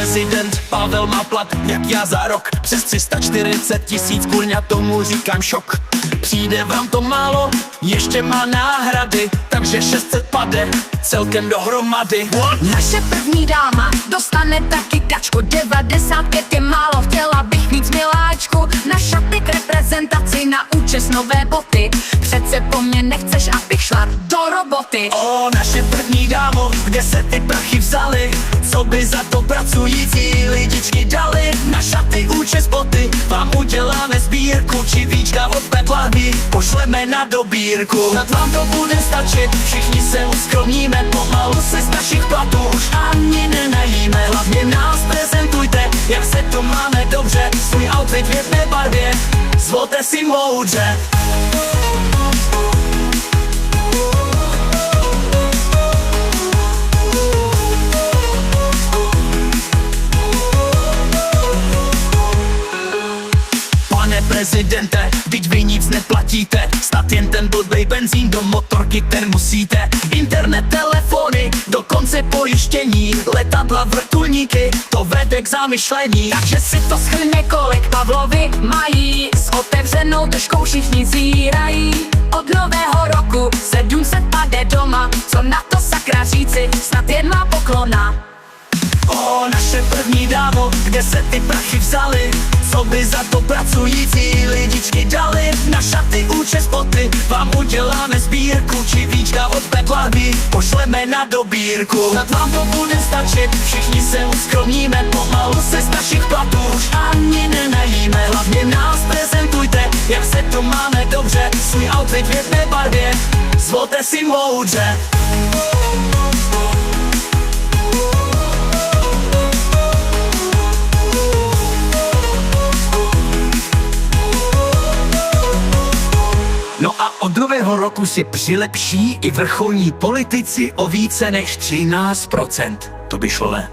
prezident Pavel má plat jak já za rok přes 340 000, kurňa, tomu říkám šok. Přijde vám to málo, ještě má náhrady, takže 600 pade celkem dohromady. What? Naše první dáma dostane taky tačku, 95 je málo, chtěla bych mít miláčku. Na šaty k reprezentaci, na účes nové boty, přece po mně nechceš, abych šla do roboty. O, naše první dámo, kde se ty prachy vzaly? Co by za to pracující lidičky dali? Na šaty, účes, boty, vám uděláme sbírku, či víčka od Petlahy pošleme na dobírku. Snad vám to bude stačit, všichni se uskromníme, pomalu se z našich platů už ani nenajíme. Hlavně nás prezentujte, jak se to máme dobře, svůj outfit v jedné barvě, zvolte si moudře. Pane prezidente, vždyť vy nic neplatíte, snad jen ten blbej benzín do motorky, ten musíte. Internet, telefony, dokonce pojištění, letadla, vrtulníky, to vede k zamyšlení. Takže si to shrne, kolik Pavlovi mají, s otevřenou držkou všichni zírají. Od nového roku 700 pade doma, co na to sakra říci, snad jen má poklona. O, naše první dámo, kde se ty prachy vzaly? Co by za to pracující lidičky dali? Na šaty, účes, boty, vám uděláme sbírku, či víčka od Petlahy pošleme na dobírku. Snad vám to bude stačit, všichni se uskromníme, pomalu se z našich platů už ani nenajíme. Hlavně nás prezentujte, jak se to máme dobře, svůj outfit v jedné barvě, zvolte si moudře. No a od nového roku si přilepší i vrcholní politici o více než 13%. To by šlo, ne?